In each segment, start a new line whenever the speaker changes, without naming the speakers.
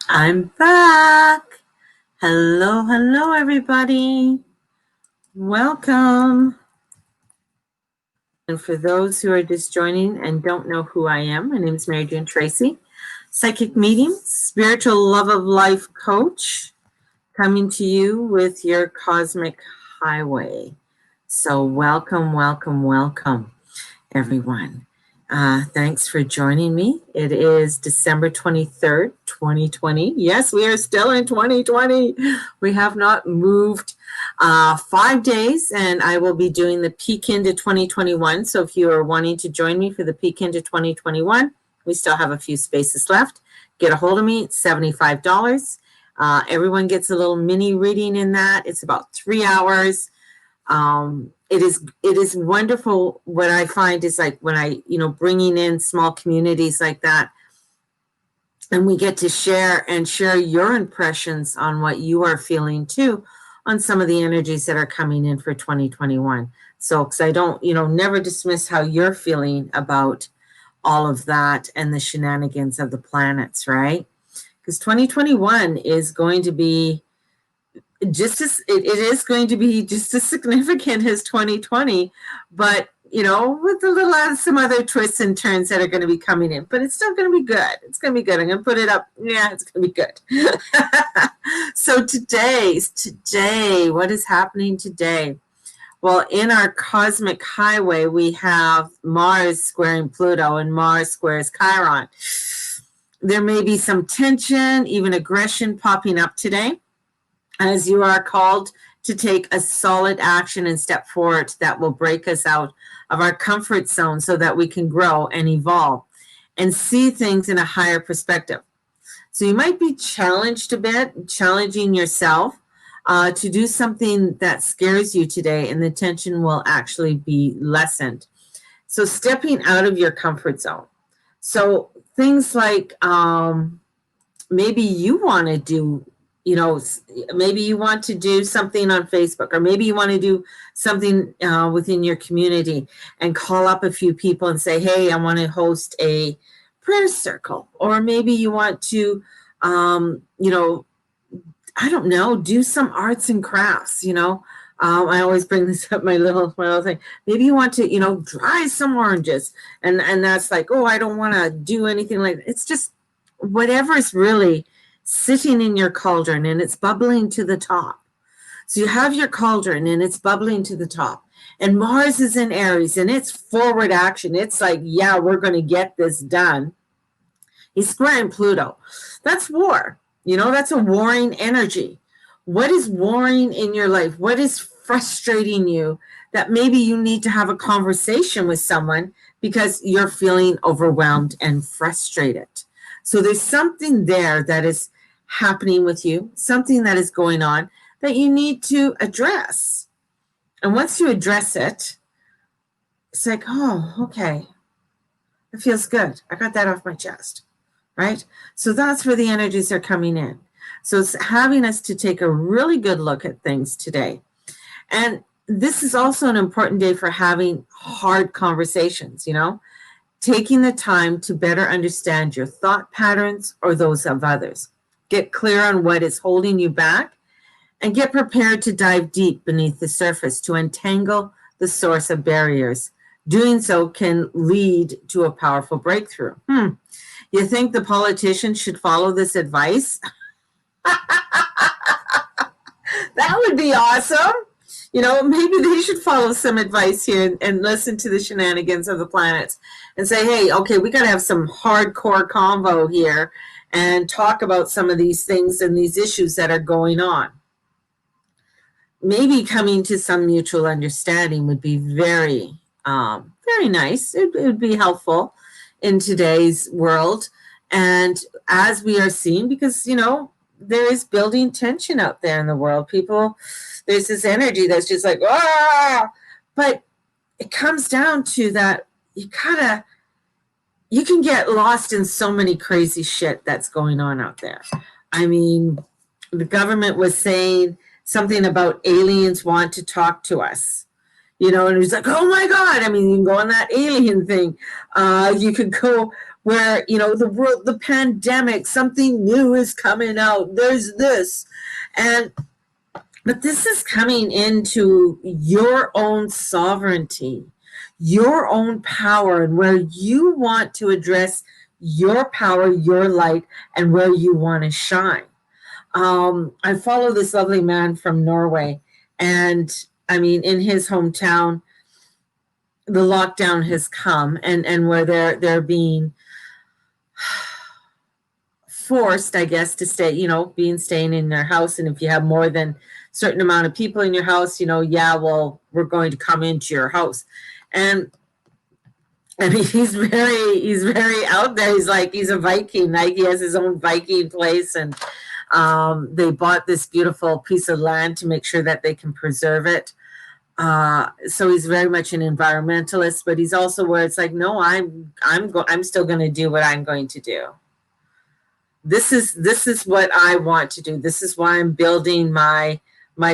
I'm back. Hello, hello, everybody. Welcome. And for those who are just joining and don't know who I am, my name is Mary Jane Tracy, psychic medium, spiritual love of life coach, coming to you with your cosmic highway. So, welcome, welcome, welcome, everyone. Thanks for joining me. It is December 23rd, 2020. Yes, we are still in 2020. We have not moved 5 days, and I will be doing the peek into 2021. So if you are wanting to join me for the peek into 2021, we still have a few spaces left. Get a hold of me. It's $75. Everyone gets a little mini reading in that. It's about 3 hours. It is wonderful. What I find is like when I, bringing in small communities like that, and we get to share your impressions on what you are feeling too, on some of the energies that are coming in for 2021. So, because I don't, never dismiss how you're feeling about all of that and the shenanigans of the planets, right? Because 2021 is going to be it is going to be just as significant as 2020, but with a little some other twists and turns that are going to be coming in, but it's still going to be good. It's going to be good. I'm going to put it up. Yeah, it's going to be good. So today, what is happening today? Well, in our cosmic highway, we have Mars squaring Pluto and Mars squares Chiron. There may be some tension, even aggression popping up today, as you are called to take a solid action and step forward that will break us out of our comfort zone so that we can grow and evolve and see things in a higher perspective. So you might be challenged a bit, challenging yourself to do something that scares you today, and the tension will actually be lessened. So stepping out of your comfort zone. So things like maybe you want to do, maybe you want to do something on Facebook, or maybe you want to do something within your community and call up a few people and say, hey, I want to host a prayer circle. Or maybe you want to, I don't know, do some arts and crafts, I always bring this up, my little thing. Maybe you want to, dry some oranges, and that's like, oh, I don't want to do anything like that. It's just whatever is really sitting in your cauldron and it's bubbling to the top. So you have your cauldron and it's bubbling to the top. And Mars is in Aries and it's forward action. It's like, yeah, we're going to get this done. He's squaring Pluto. That's war. That's a warring energy. What is warring in your life? What is frustrating you that maybe you need to have a conversation with someone because you're feeling overwhelmed and frustrated? So there's something there that is happening with you, something that is going on that you need to address. And once you address it, it's like, oh, okay, it feels good. I got that off my chest, right? So that's where the energies are coming in. So it's having us to take a really good look at things today. And this is also an important day for having hard conversations, taking the time to better understand your thought patterns or those of others. Get clear on what is holding you back and get prepared to dive deep beneath the surface to untangle the source of barriers. Doing so can lead to a powerful breakthrough. You think the politicians should follow this advice? That would be awesome. Maybe they should follow some advice here and listen to the shenanigans of the planets and say, hey, okay, we got to have some hardcore convo here and talk about some of these things and these issues that are going on. Maybe coming to some mutual understanding would be very, very nice. It would be helpful in today's world. And as we are seeing, because, there is building tension out there in the world. People, there's this energy that's just like, ah, but it comes down to that you can get lost in so many crazy shit that's going on out there. I mean, the government was saying something about aliens want to talk to us. And it was like, oh my God. I mean, you can go on that alien thing. You could go where, the world, the pandemic, something new is coming out. There's this. But this is coming into your own sovereignty, your own power, and where you want to address your power, your light, and where you want to shine. I follow this lovely man from Norway, and I mean, in his hometown, the lockdown has come, and where they're being forced, I guess, to stay, staying in their house. And if you have more than a certain amount of people in your house, we're going to come into your house. And I mean, he's very out there. He's a Viking. Like, he has his own Viking place, and they bought this beautiful piece of land to make sure that they can preserve it. So he's very much an environmentalist, but he's also where it's like, no, I'm still going to do what I'm going to do. This is what I want to do. This is why I'm building my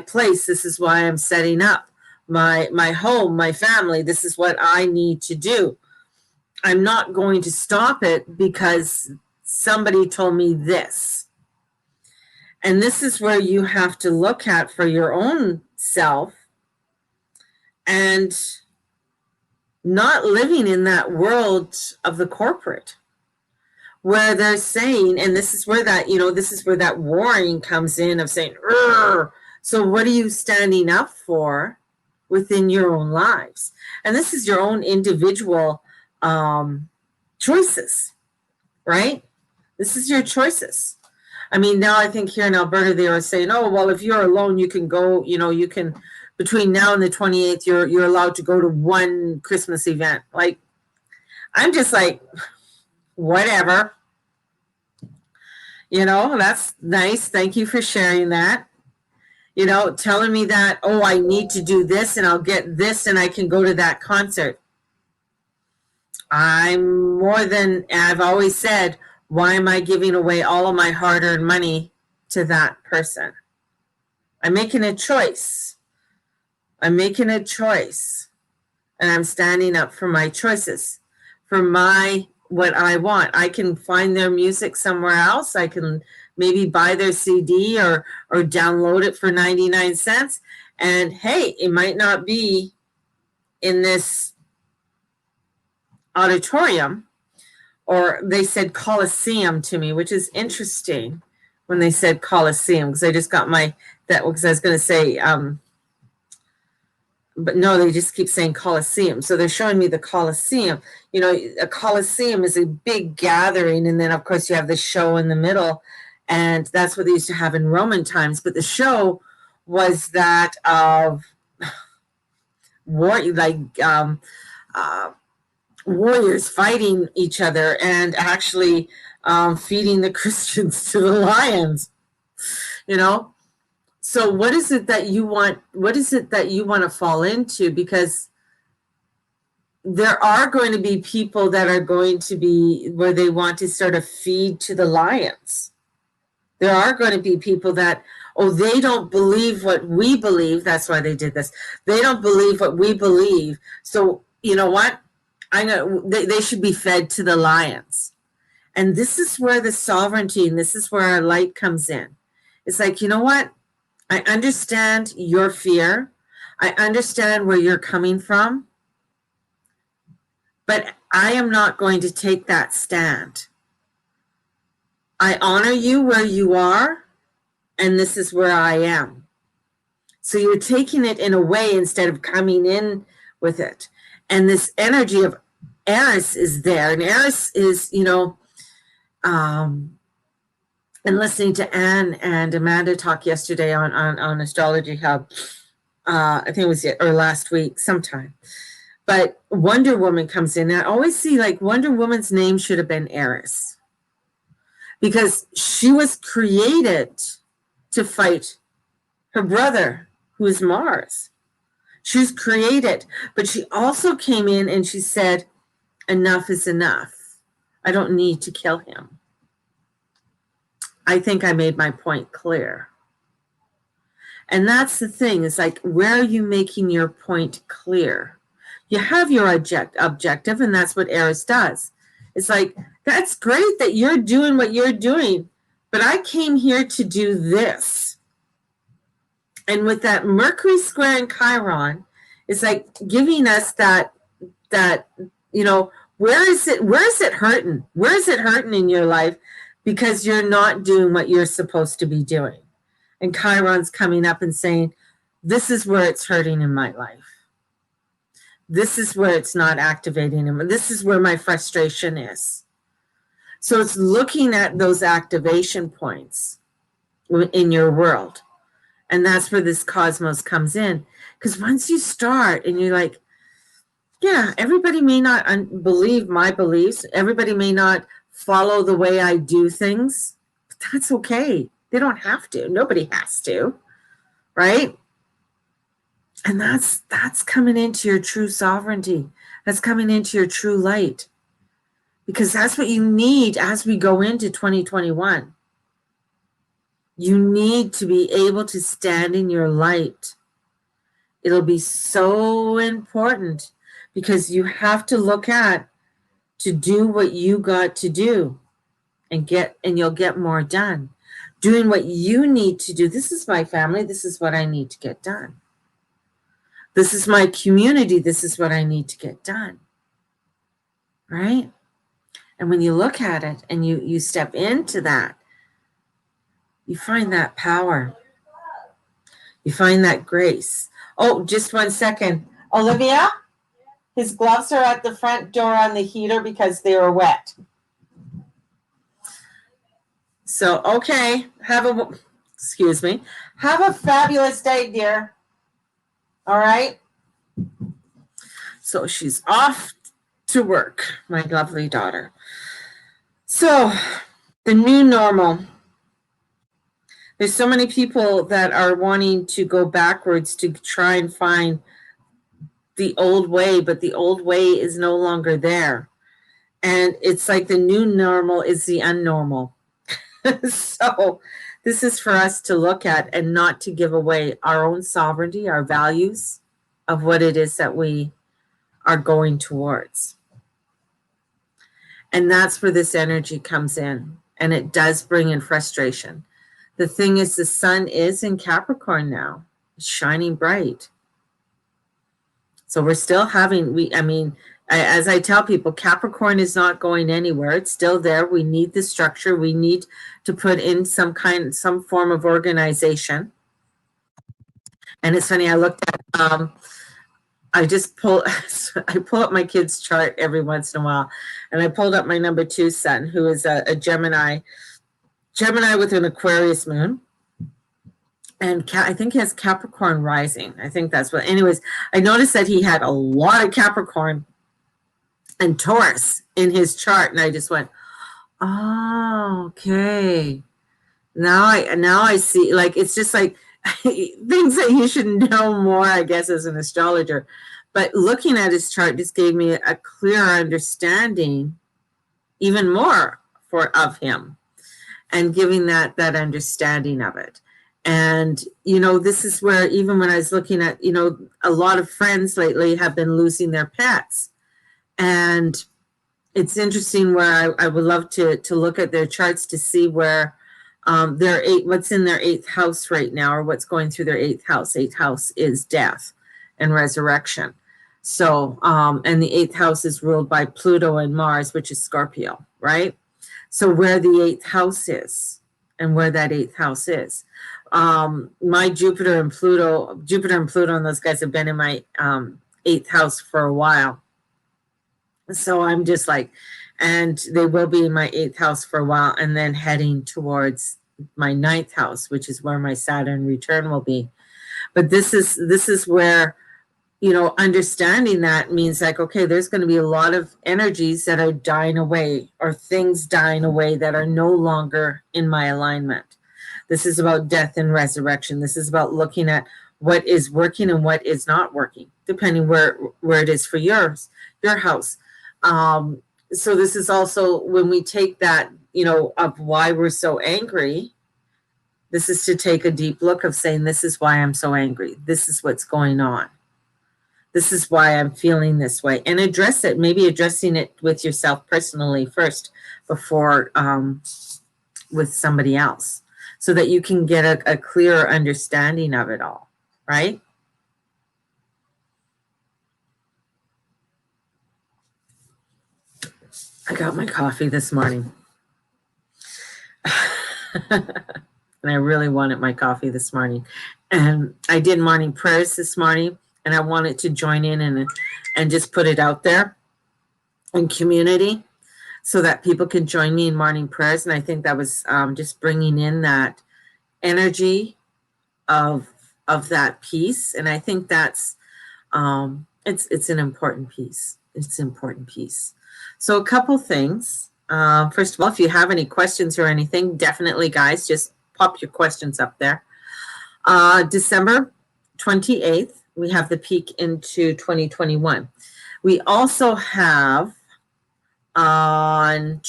place. This is why I'm setting up my home, my family. This is what I need to do. I'm not going to stop it because somebody told me this. And this is where you have to look at for your own self, and not living in that world of the corporate, where they're saying, and this is where that warring comes in of saying, "Urgh." So what are you standing up for within your own lives? And this is your own individual choices, right? This is your choices. I mean, now I think here in Alberta, they are saying, oh, well, if you're alone, you can go, you can, between now and the 28th, you're allowed to go to one Christmas event. Like, I'm just like, whatever. That's nice. Thank you for sharing that. Telling me that, oh, I need to do this and I'll get this and I can go to that concert. I've always said, why am I giving away all of my hard-earned money to that person? I'm making a choice. And I'm standing up for my choices, for what I want. I can find their music somewhere else. I can maybe buy their CD or download it for 99 cents. And hey, it might not be in this auditorium, or they said Coliseum to me, which is interesting when they said Coliseum, because I just got because I was going to say, but no, they just keep saying Coliseum. So they're showing me the Coliseum. A Coliseum is a big gathering, and then of course you have the show in the middle, and that's what they used to have in Roman times. But the show was that of warriors fighting each other and actually feeding the Christians to the lions. So what is it that you want? What is it that you want to fall into? Because there are going to be people that are going to be where they want to sort of feed to the lions. There are going to be people that, oh, they don't believe what we believe. That's why they did this. They don't believe what we believe. So you know what? They should be fed to the lions. And this is where the sovereignty, and this is where our light comes in. It's like, you know what? I understand your fear. I understand where you're coming from. But I am not going to take that stand. I honor you where you are, and this is where I am. So you're taking it in a way instead of coming in with it. And this energy of Eris is there. And Eris is, and listening to Anne and Amanda talk yesterday on Astrology Hub, I think it was last week sometime. But Wonder Woman comes in. And I always see like Wonder Woman's name should have been Eris, because she was created to fight her brother, who is Mars. She was created, but she also came in and she said, enough is enough. I don't need to kill him. I think I made my point clear. And that's the thing. It's like, where are you making your point clear? You have your objective, and that's what Eris does. It's like, That's great that you're doing what you're doing, but I came here to do this. And with that Mercury square in Chiron, it's like giving us that, where is it hurting? Where is it hurting in your life because you're not doing what you're supposed to be doing? And Chiron's coming up and saying, this is where it's hurting in my life. This is where it's not activating him. This is where my frustration is. So it's looking at those activation points in your world. And that's where this cosmos comes in. Because once you start and you're like, yeah, everybody may not believe my beliefs. Everybody may not follow the way I do things. But that's okay. They don't have to. Nobody has to. Right? And that's coming into your true sovereignty. That's coming into your true light. Because that's what you need as we go into 2021. You need to be able to stand in your light. It'll be so important because you have to look at to do what you got to do and you'll get more done. Doing what you need to do. This is my family. This is what I need to get done. This is my community. This is what I need to get done. Right? And when you look at it and you step into that, you find that power. You find that grace. Oh, just 1 second. Olivia, his gloves are at the front door on the heater because they were wet. So, okay, have a fabulous day, dear. All right? So she's off to work, my lovely daughter. So, the new normal. There's so many people that are wanting to go backwards to try and find the old way, but the old way is no longer there. And it's like the new normal is the unnormal. So this is for us to look at and not to give away our own sovereignty, our values of what it is that we are going towards. And that's where this energy comes in. And it does bring in frustration. The thing is, the sun is in Capricorn now, it's shining bright. So we're still having, as I tell people, Capricorn is not going anywhere. It's still there. We need the structure. We need to put in some form of organization. And it's funny, I looked at, I pull up my kid's chart every once in a while. And I pulled up my number 2 son, who is a Gemini with an Aquarius moon. And I think he has Capricorn rising. I think that's what, anyways, I noticed that he had a lot of Capricorn and Taurus in his chart. And I just went, oh, okay. Now I see, like, it's just like things that you should know more, I guess, as an astrologer. But looking at his chart just gave me a clearer understanding, even more of him, and giving that understanding of it. And, this is where, even when I was looking at, a lot of friends lately have been losing their pets. And it's interesting where I would love to look at their charts to see where what's in their 8th house right now, or what's going through their 8th house. 8th house is death and resurrection. So, and the 8th house is ruled by Pluto and Mars, which is Scorpio, right? So where the 8th house is and where that 8th house is. My Jupiter and Pluto and those guys have been in my 8th house for a while. So I'm just like, and they will be in my 8th house for a while, and then heading towards my 9th house, which is where my Saturn return will be. But this is where, understanding that means like, okay, there's going to be a lot of energies that are dying away, or things dying away that are no longer in my alignment. This is about death and resurrection. This is about looking at what is working and what is not working, depending where it is for your house. So this is also when we take that, of why we're so angry. This is to take a deep look of saying, this is why I'm so angry. This is what's going on. This is why I'm feeling this way. And address it, maybe addressing it with yourself personally first before with somebody else, so that you can get a clearer understanding of it all, right? I got my coffee this morning. And I really wanted my coffee this morning. And I did morning prayers this morning, and I wanted to join in and just put it out there in community so that people can join me in morning prayers. And I think that was just bringing in that energy of that piece. And I think that's it's an important piece. It's an important piece. So a couple things. First of all, if you have any questions or anything, definitely, guys, just pop your questions up there. December 28th, we have the peak into 2021. We also have on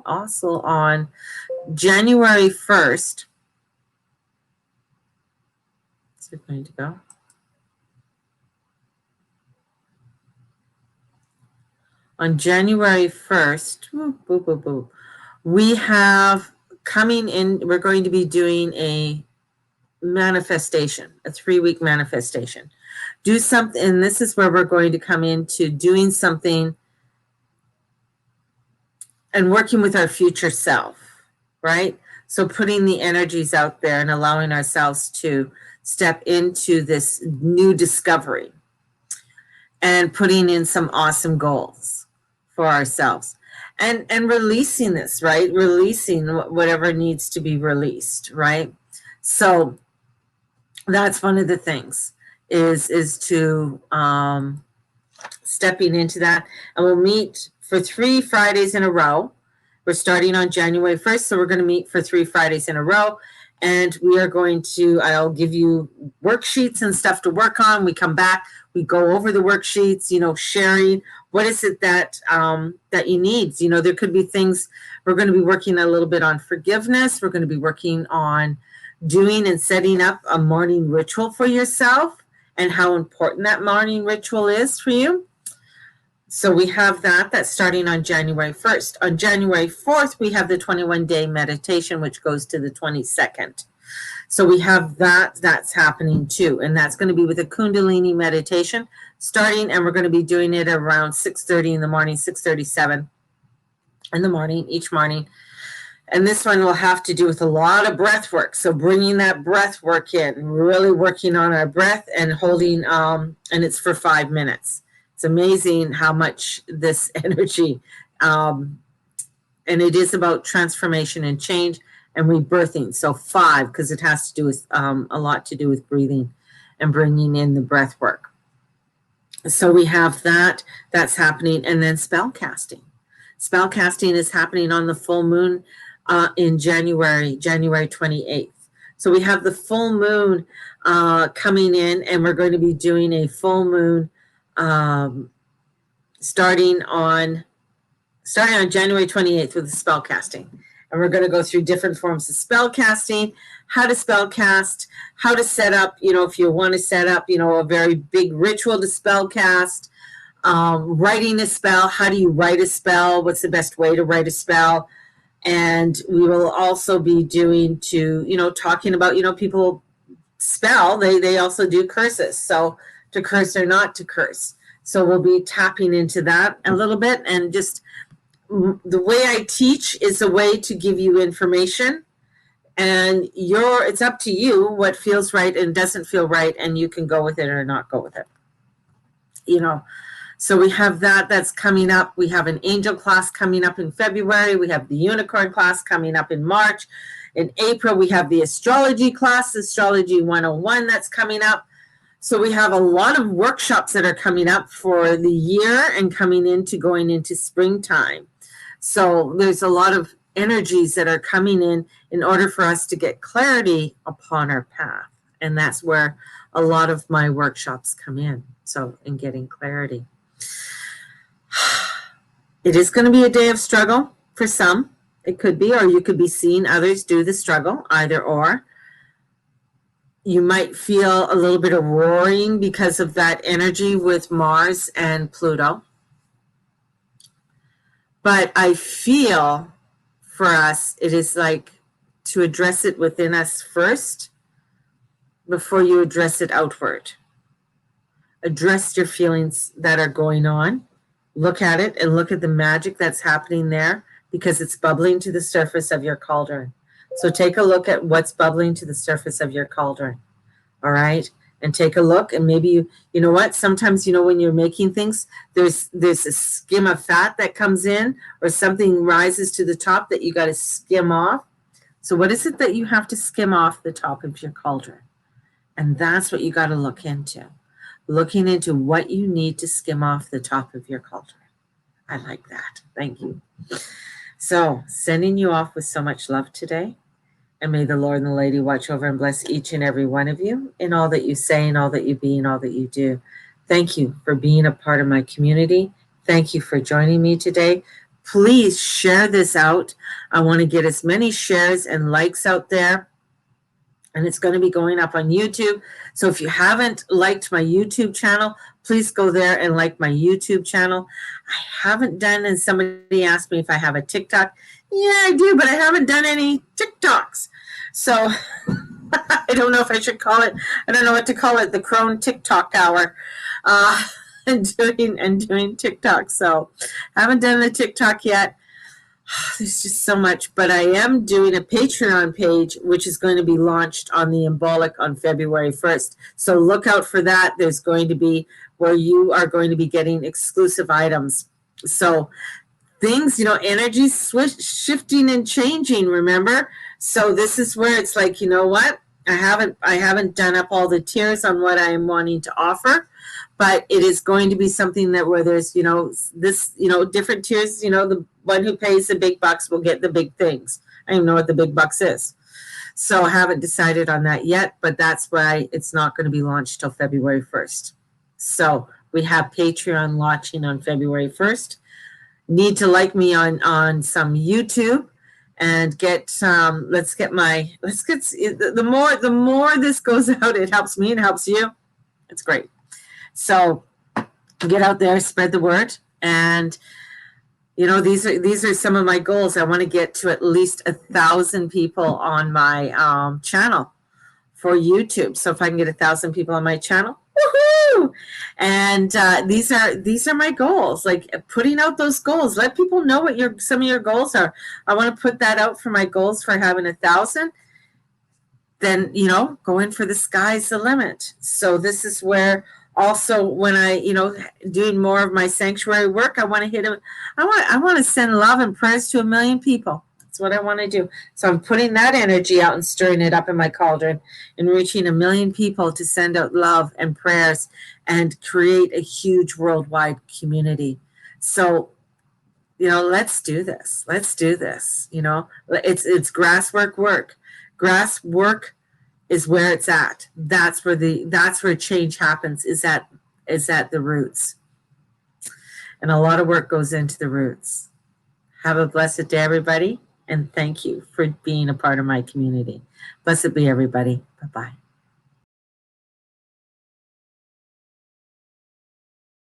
also on January 1st. Is it going to go? On January 1st, we have coming in, we're going to be doing a manifestation, a 3-week manifestation. Do something, and this is where we're going to come into doing something and working with our future self, right? So putting the energies out there and allowing ourselves to step into this new discovery and putting in some awesome goals for ourselves. And releasing this, right? Releasing whatever needs to be released, right? So that's one of the things is to stepping into that. And we'll meet for 3 Fridays in a row. We're starting on January 1st, so we're going to meet for 3 Fridays in a row. And we are going to, I'll give you worksheets and stuff to work on. We come back, we go over the worksheets, sharing what is it that that you need. There could be things, we're going to be working a little bit on forgiveness. We're going to be working on doing and setting up a morning ritual for yourself and how important that morning ritual is for you. So we have that's starting on January 1st. On January 4th, we have the 21-day meditation, which goes to the 22nd. So we have that's happening too. And that's going to be with a Kundalini meditation starting, and we're going to be doing it around 6:30 in the morning, 6:37 in the morning, each morning. And this one will have to do with a lot of breath work. So bringing that breath work in, really working on our breath and holding, and it's for 5 minutes. It's amazing how much this energy, and it is about transformation and change and rebirthing. So 5, because it has to do with a lot to do with breathing and bringing in the breath work. So we have that's happening. And then spell casting. Spell casting is happening on the full moon in January 28th. So we have the full moon coming in, and we're going to be doing a full moon starting on January 28th with the spell casting. And we're going to go through different forms of spell casting, how to spell cast, how to set up, if you want to set up, a very big ritual to spell cast, writing a spell, how do you write a spell, what's the best way to write a spell. And we will also be doing talking about, people spell, they also do curses. So to curse or not to curse. So we'll be tapping into that a little bit. And just the way I teach is a way to give you information, and it's up to you what feels right and doesn't feel right, and you can go with it or not go with it. So we have that's coming up. We have an angel class coming up in February. We have the unicorn class coming up in March. In April, we have the astrology class, Astrology 101, that's coming up. So we have a lot of workshops that are coming up for the year and going into springtime. So there's a lot of energies that are coming in order for us to get clarity upon our path. And that's where a lot of my workshops come in. So in getting clarity. It is going to be a day of struggle for some. It could be, or you could be seeing others do the struggle, either or. You might feel a little bit of roaring because of that energy with Mars and Pluto. But I feel for us, it is like to address it within us first before you address it outward. Address your feelings that are going on. Look at it and look at the magic that's happening there because it's bubbling to the surface of your cauldron. So take a look at what's bubbling to the surface of your cauldron. All right. And take a look, and maybe you know what, sometimes, when you're making things, there's a skim of fat that comes in, or something rises to the top that you got to skim off. So what is it that you have to skim off the top of your cauldron? And that's what you got to look into. Looking into what you need to skim off the top of your cauldron. I like that. Thank you. So sending you off with so much love today. And may the Lord and the Lady watch over and bless each and every one of you in all that you say and all that you be and all that you do. Thank you for being a part of my community. Thank you for joining me today. Please share this out. I want to get as many shares and likes out there. And it's going to be going up on YouTube. So if you haven't liked my YouTube channel, please go there and like my YouTube channel. I haven't done, and somebody asked me if I have a TikTok. Yeah, I do, but I haven't done any TikToks. So I don't know if I should call it, I don't know what to call it, the Crone TikTok hour. And doing TikTok. So I haven't done the TikTok yet. There's just so much, but I am doing a Patreon page, which is going to be launched on the Embolic on February 1st. So look out for that. There's going to be where you are going to be getting exclusive items. So things, energy's shifting and changing, remember? So this is where it's like, you know what? I haven't done up all the tiers on what I am wanting to offer, but it is going to be something that where there's, this, different tiers, the one who pays the big bucks will get the big things. I don't even know what the big bucks is. So I haven't decided on that yet, but that's why it's not going to be launched till February 1st. So we have Patreon launching on February 1st. Need to like me on some YouTube and get the more this goes out, it helps me and helps you. It's great. So get out there, spread the word, and these are some of my goals. I want to get to at least 1,000 people on my channel for YouTube. So if I can get 1,000 people on my channel, woohoo! And these are my goals. Like putting out those goals. Let people know what some of your goals are. I want to put that out for my goals for having 1,000. Then go in for the sky's the limit. So this is where also when I doing more of my sanctuary work, I want to hit I want to send love and prayers to 1 million people. That's what I want to do. So I'm putting that energy out and stirring it up in my cauldron and reaching 1 million people to send out love and prayers and create a huge worldwide community. So, let's do this. Let's do this. It's grass work. Grass work is where it's at. That's where change happens, is at the roots. And a lot of work goes into the roots. Have a blessed day, everybody. And thank you for being a part of my community. Blessed be everybody. Bye-bye.